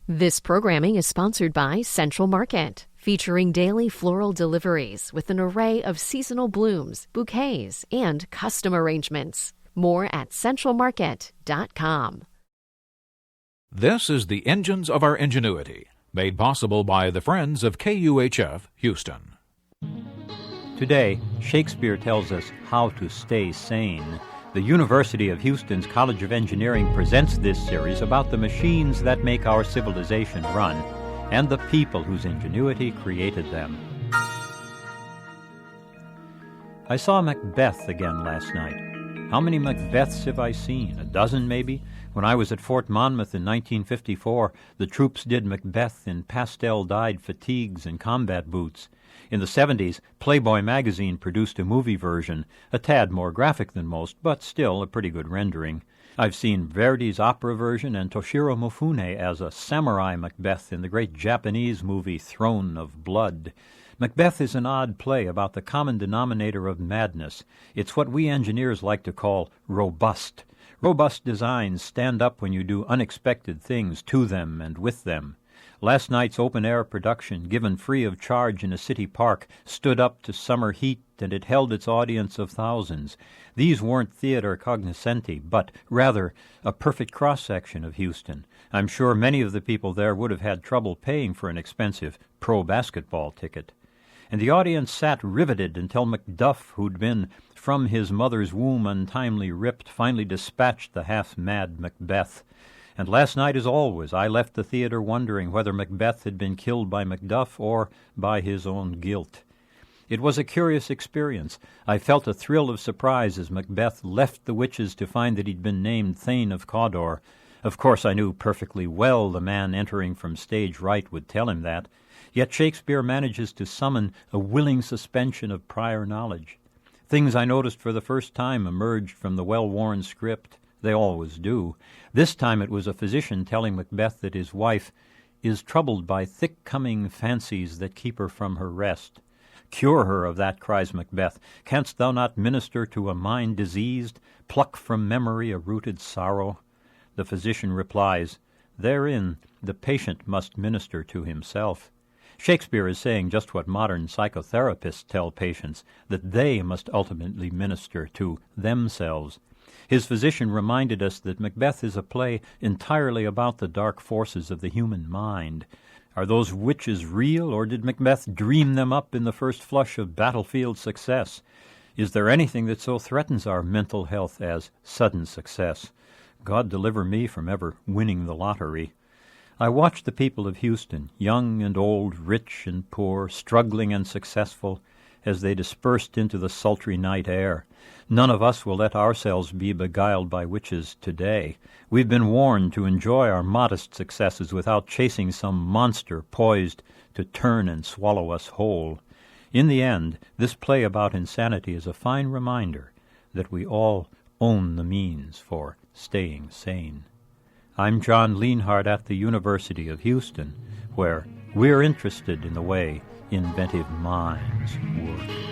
This programming is sponsored by Central Market, featuring daily floral deliveries with an array of seasonal blooms, bouquets, and custom arrangements. More at centralmarket.com. This is the Engines of Our Ingenuity, made possible by the Friends of KUHF Houston. Today, Shakespeare tells us how to stay sane. The University of Houston's College of Engineering presents this series about the machines that make our civilization run and the people whose ingenuity created them. I saw Macbeth again last night. How many Macbeths have I seen? A dozen, maybe? When I was at Fort Monmouth in 1954, the troops did Macbeth in pastel-dyed fatigues and combat boots. In the 70s, Playboy magazine produced a movie version, a tad more graphic than most, but still a pretty good rendering. I've seen Verdi's opera version and Toshiro Mifune as a samurai Macbeth in the great Japanese movie Throne of Blood. Macbeth is an odd play about the common denominator of madness. It's what we engineers like to call robust. Robust designs stand up when you do unexpected things to them and with them. Last night's open-air production, given free of charge in a city park, stood up to summer heat, and it held its audience of thousands. These weren't theater cognoscenti, but rather a perfect cross-section of Houston. I'm sure many of the people there would have had trouble paying for an expensive pro-basketball ticket. And the audience sat riveted until Macduff, who'd been from his mother's womb untimely ripped, finally dispatched the half-mad Macbeth. And last night, as always, I left the theater wondering whether Macbeth had been killed by Macduff or by his own guilt. It was a curious experience. I felt a thrill of surprise as Macbeth left the witches to find that he'd been named Thane of Cawdor. Of course, I knew perfectly well the man entering from stage right would tell him that. Yet Shakespeare manages to summon a willing suspension of prior knowledge. Things I noticed for the first time emerged from the well-worn script. They always do. This time it was a physician telling Macbeth that his wife is troubled by thick-coming fancies that keep her from her rest. "Cure her of that," cries Macbeth. "Canst thou not minister to a mind diseased, pluck from memory a rooted sorrow?" The physician replies, "Therein the patient must minister to himself." Shakespeare is saying just what modern psychotherapists tell patients, that they must ultimately minister to themselves. His physician reminded us that Macbeth is a play entirely about the dark forces of the human mind. Are those witches real, or did Macbeth dream them up in the first flush of battlefield success? Is there anything that so threatens our mental health as sudden success? God deliver me from ever winning the lottery. I watched the people of Houston, young and old, rich and poor, struggling and successful, as they dispersed into the sultry night air. None of us will let ourselves be beguiled by witches today. We've been warned to enjoy our modest successes without chasing some monster poised to turn and swallow us whole. In the end, this play about insanity is a fine reminder that we all own the means for staying sane. I'm John Lienhardt at the University of Houston, where we're interested in the way inventive minds work.